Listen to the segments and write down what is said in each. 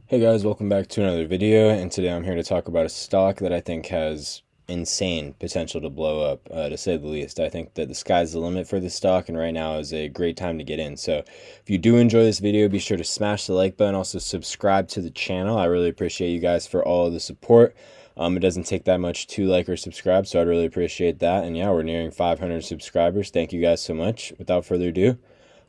Hey guys, welcome back to another video, and today I'm here to talk about a stock that I think has insane potential to blow up, to say the least. I think that the sky's the limit for this stock, and right now is a great time to get in. So if you do enjoy this video, be sure to smash the like button, also subscribe to the channel. I really appreciate you guys for all of the support. It doesn't take that much to like or subscribe, so I'd really appreciate that. And yeah, we're nearing 500 subscribers. Thank you guys so much. Without further ado,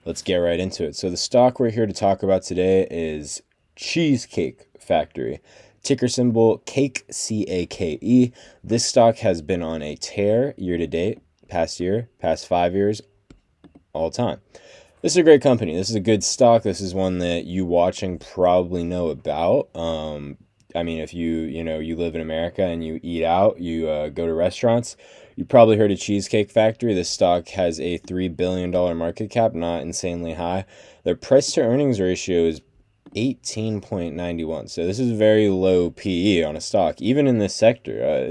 let's get right into it. So the stock we're here to talk about today is Cheesecake Factory. Ticker symbol CAKE, CAKE. This stock has been on a tear year to date, past year, past 5 years, all time. This is a great company. This is a good stock. This is one that you watching probably know about. I mean, if you live in America and you eat out, you go to restaurants, you probably heard of Cheesecake Factory. This stock has a $3 billion market cap, not insanely high. Their price to earnings ratio is 18.91. So this is very low PE on a stock, even in this sector.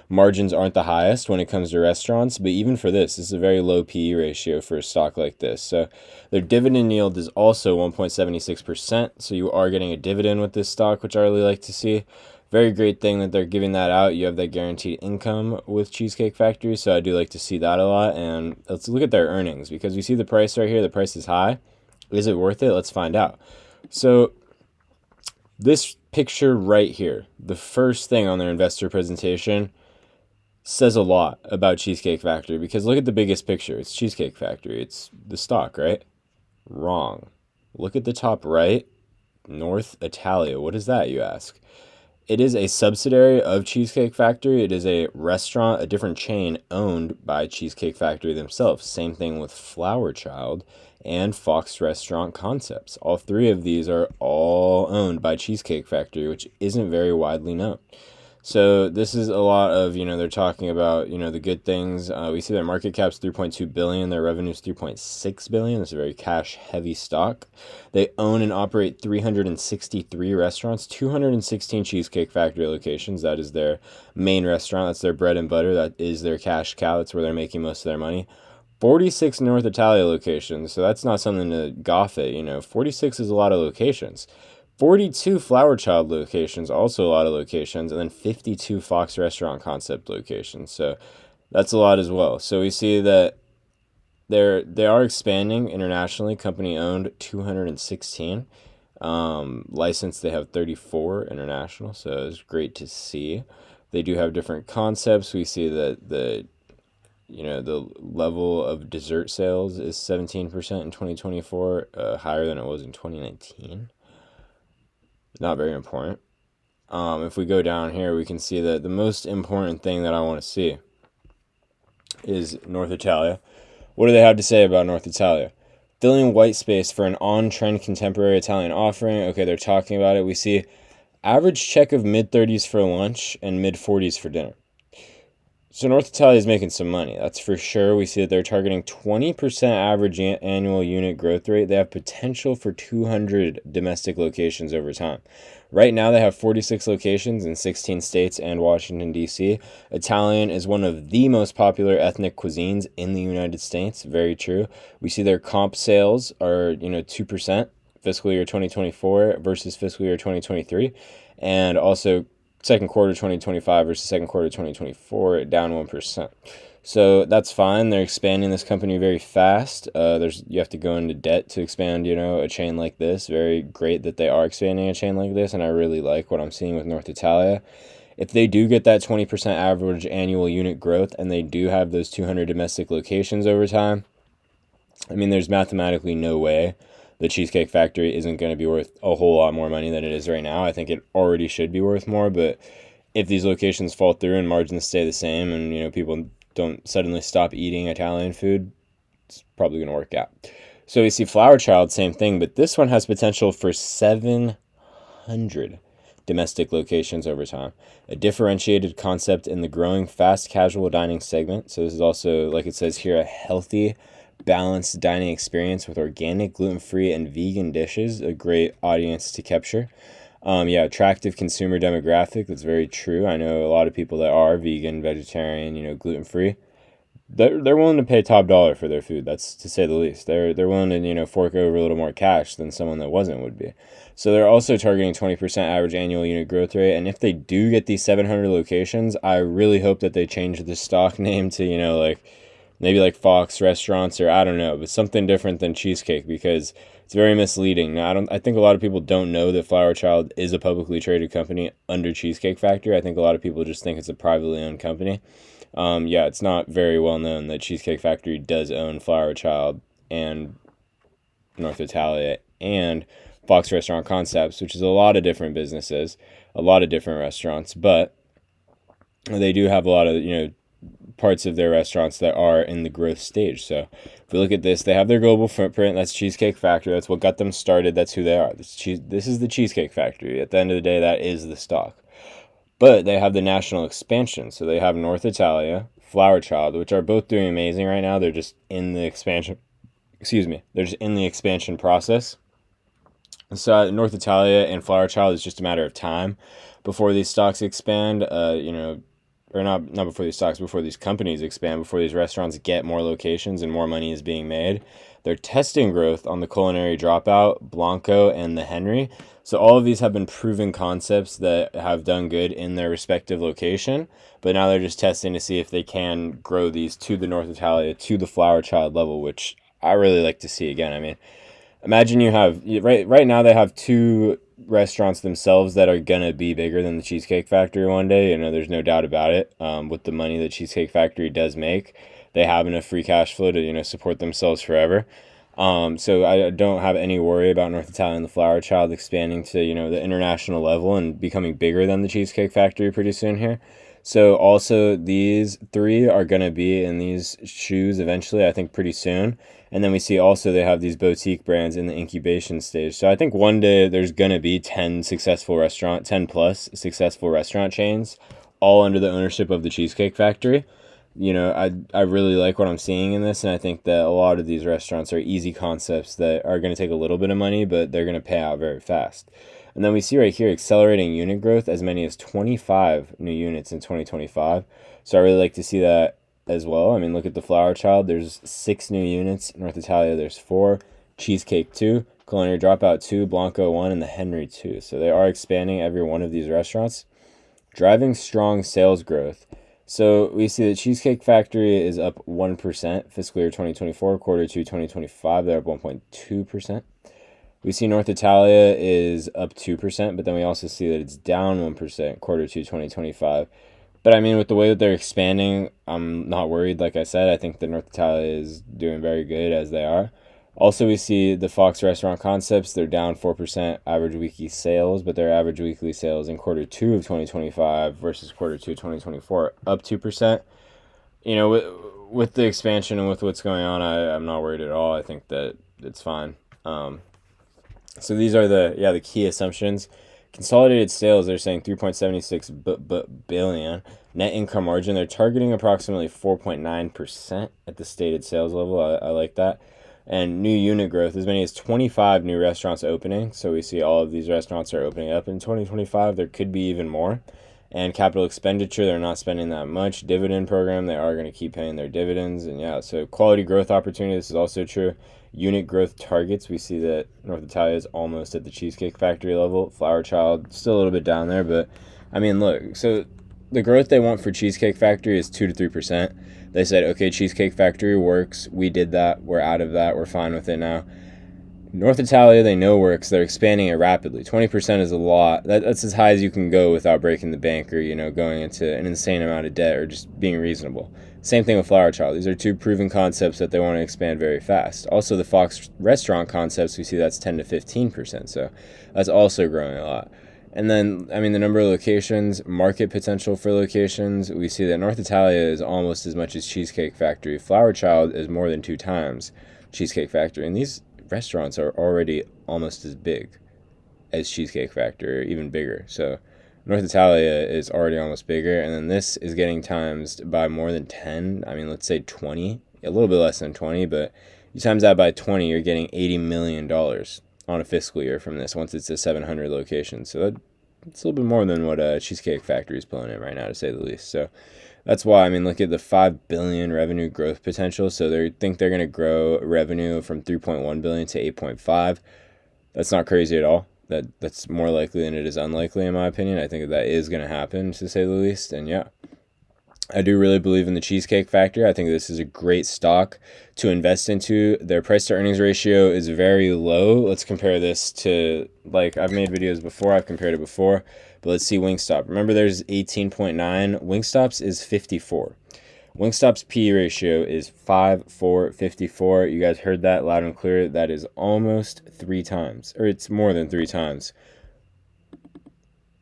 Margins aren't the highest when it comes to restaurants, but even for this is a very low PE ratio for a stock like this. So their dividend yield is also 1.76%. So you are getting a dividend with this stock, which I really like to see. Very great thing that they're giving that out. You have that guaranteed income with Cheesecake Factory. So I do like to see that a lot. And let's look at their earnings, because we see the price right here. The price is high. Is it worth it? Let's find out. So this picture right here, the first thing on their investor presentation, says a lot about Cheesecake Factory, because look at the biggest picture. It's Cheesecake Factory. It's the stock, right? Wrong. Look at the top right, North Italia. What is that, you ask? It is a subsidiary of Cheesecake Factory. It is a restaurant, a different chain owned by Cheesecake Factory themselves. Same thing with Flower Child and Fox Restaurant Concepts. All three of these are all owned by Cheesecake Factory, which isn't very widely known. So this is a lot of, they're talking about, the good things. We see their market cap's 3.2 billion, their revenue's 3.6 billion. It's a very cash heavy stock. They own and operate 363 restaurants, 216 Cheesecake Factory locations. That is their main restaurant. That's their bread and butter. That is their cash cow. That's where they're making most of their money. 46 North Italia locations. So that's not something to scoff at. 46 is a lot of locations. 42 Flower Child locations, also a lot of locations, and then 52 Fox Restaurant Concept locations. So that's a lot as well. So we see that they are expanding internationally. Company owned 216. Licensed, they have 34 international. So it's great to see. They do have different concepts. We see that the level of dessert sales is 17% in 2024, higher than it was in 2019. Not very important. If we go down here, we can see that the most important thing that I want to see is North Italia. What do they have to say about North Italia? Filling white space for an on-trend contemporary Italian offering. Okay, they're talking about it. We see average check of mid-30s for lunch and mid-40s for dinner. So North Italia is making some money, that's for sure. We see that they're targeting 20% average annual unit growth rate. They have potential for 200 domestic locations over time. Right now they have 46 locations in 16 states and Washington, D.C. Italian is one of the most popular ethnic cuisines in the United States. Very true. We see their comp sales are, 2% fiscal year 2024 versus fiscal year 2023. And also second quarter 2025 versus second quarter 2024, down 1%. So that's fine. They're expanding this company very fast. You have to go into debt to expand, a chain like this. Very great that they are expanding a chain like this, and I really like what I'm seeing with North Italia. If they do get that 20% average annual unit growth, and they do have those 200 domestic locations over time, I mean, there's mathematically no way the Cheesecake Factory isn't going to be worth a whole lot more money than it is right now. I think it already should be worth more, but if these locations fall through and margins stay the same, and people don't suddenly stop eating Italian food, it's probably going to work out. So we see Flower Child, same thing, but this one has potential for 700 domestic locations over time. A differentiated concept in the growing fast casual dining segment. So this is also, like it says here, a healthy, balanced dining experience with organic, gluten-free, and vegan dishes. A great audience to capture. Attractive consumer demographic. That's very true. I know a lot of people that are vegan, vegetarian, gluten-free. they're willing to pay top dollar for their food. That's to say the least. They're willing to fork over a little more cash than someone that wasn't would be. So they're also targeting 20% average annual unit growth rate. And if they do get these 700 locations, I really hope that they change the stock name to like maybe like Fox Restaurants, or I don't know, but something different than Cheesecake, because it's very misleading. Now, I think a lot of people don't know that Flower Child is a publicly traded company under Cheesecake Factory. I think a lot of people just think it's a privately owned company. Yeah, it's not very well known that Cheesecake Factory does own Flower Child and North Italia and Fox Restaurant Concepts, which is a lot of different businesses, a lot of different restaurants, but they do have a lot of parts of their restaurants that are in the growth stage. So if we look at this, they have their global footprint. That's Cheesecake Factory. That's what got them started. That's who they are. This is the Cheesecake Factory. At the end of the day, that is the stock. But they have the national expansion. So they have North Italia, Flower Child, which are both doing amazing right now. They're just in the expansion. They're just in the expansion process. So North Italia and Flower Child is just a matter of time before these stocks expand. Or not before these stocks, before these companies expand, before these restaurants get more locations and more money is being made. They're testing growth on the Culinary Dropout, Blanco, and the Henry. So all of these have been proven concepts that have done good in their respective location, but now they're just testing to see if they can grow these to the North Italia, to the Flower Child level, which I really like to see again. I mean, imagine you have, right now they have two restaurants themselves that are gonna be bigger than the Cheesecake Factory one day. There's no doubt about it. With the money that Cheesecake Factory does make, they have enough free cash flow to support themselves forever. So I don't have any worry about North Italia and the Flower Child expanding to the international level and becoming bigger than the Cheesecake Factory pretty soon here. So also these three are going to be in these shoes eventually, I think pretty soon. And then we see also they have these boutique brands in the incubation stage. So I think one day there's going to be 10 plus successful restaurant chains, all under the ownership of the Cheesecake Factory. I really like what I'm seeing in this, and I think that a lot of these restaurants are easy concepts that are going to take a little bit of money, but they're going to pay out very fast. And then we see right here accelerating unit growth, as many as 25 new units in 2025. So I really like to see that as well. I mean, look at the Flower Child. There's 6 new units. North Italia, there's 4. Cheesecake 2. Culinary Dropout 2. Blanco 1. And the Henry 2. So they are expanding every one of these restaurants, driving strong sales growth. So we see the Cheesecake Factory is up 1% fiscal year 2024, quarter 2 2025. They're up 1.2%. We see North Italia is up 2%, but then we also see that it's down 1% quarter 2 2025. But I mean, with the way that they're expanding, I'm not worried. Like I said, I think that North Italia is doing very good as they are. Also, we see the Fox Restaurant Concepts. They're down 4% average weekly sales, but their average weekly sales in quarter 2 of 2025 versus quarter 2 2024 up 2%. With the expansion and with what's going on, I'm not worried at all. I think that it's fine. So these are the key assumptions. Consolidated sales, they're saying 3.76 billion. Net income margin, they're targeting approximately 4.9% at the stated sales level. I like that. And new unit growth, as many as 25 new restaurants opening. So we see all of these restaurants are opening up in 2025. There could be even more. And capital expenditure, they're not spending that much. Dividend program, they are going to keep paying their dividends. And yeah, so quality growth opportunity, this is also true. Unit growth targets, we see that North Italia is almost at the Cheesecake Factory level. Flower Child, still a little bit down there. But, I mean, look, so the growth they want for Cheesecake Factory is 2 to 3%. They said, okay, Cheesecake Factory works. We did that. We're out of that. We're fine with it now. North Italia, they know works. They're expanding it rapidly. 20% is a lot. That's as high as you can go without breaking the bank or, going into an insane amount of debt or just being reasonable. Same thing with Flower Child. These are 2 proven concepts that they want to expand very fast. Also, the Fox Restaurant Concepts, we see that's 10 to 15%. So that's also growing a lot. And then, I mean, the number of locations, market potential for locations, we see that North Italia is almost as much as Cheesecake Factory. Flower Child is more than 2 times Cheesecake Factory. And these restaurants are already almost as big as Cheesecake Factory, or even bigger. So North Italia is already almost bigger. And then this is getting times by more than 10. I mean, let's say 20, a little bit less than 20, but you times that by 20, you're getting $80 million on a fiscal year from this once it's a 700 locations. So it's a little bit more than what Cheesecake Factory is pulling in right now, to say the least. So that's why, I mean, look at the 5 billion revenue growth potential. So they think they're going to grow revenue from 3.1 billion to 8.5. That's not crazy at all. That's more likely than it is unlikely, in my opinion. I think that is going to happen, to say the least. And yeah, I do really believe in the Cheesecake Factory. I think this is a great stock to invest into. Their price to earnings ratio is very low. Let's compare this to, like, I've made videos before, I've compared it before, but let's see Wingstop. Remember, there's 18.9. Wingstop's is 54. Wingstop's PE ratio is 5.454. You guys heard that loud and clear. That is almost 3 times, or it's more than 3 times.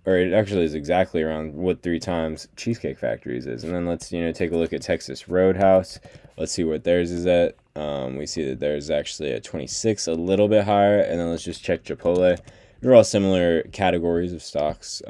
Or it actually is exactly around what 3 times Cheesecake Factory's is. And then let's, take a look at Texas Roadhouse. Let's see what theirs is at. We see that theirs is actually at 26, a little bit higher. And then let's just check Chipotle. They're all similar categories of stocks.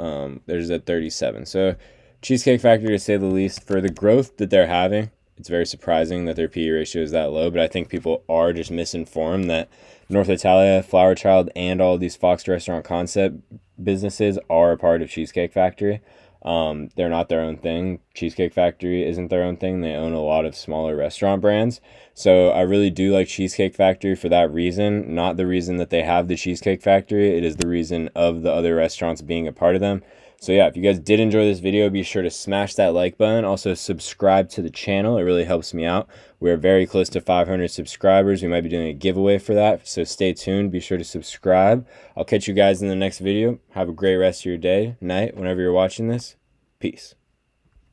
Theirs at 37. So Cheesecake Factory, to say the least, for the growth that they're having, it's very surprising that their PE ratio is that low, but I think people are just misinformed that North Italia, Flower Child, and all of these Fox Restaurant Concept businesses are a part of Cheesecake Factory. They're not their own thing. Cheesecake Factory isn't their own thing. They own a lot of smaller restaurant brands. So I really do like Cheesecake Factory for that reason. Not the reason that they have the Cheesecake Factory. It is the reason of the other restaurants being a part of them. So yeah, if you guys did enjoy this video, be sure to smash that like button. Also subscribe to the channel. It really helps me out. We're very close to 500 subscribers. We might be doing a giveaway for that. So stay tuned. Be sure to subscribe. I'll catch you guys in the next video. Have a great rest of your day, night, whenever you're watching this. Peace.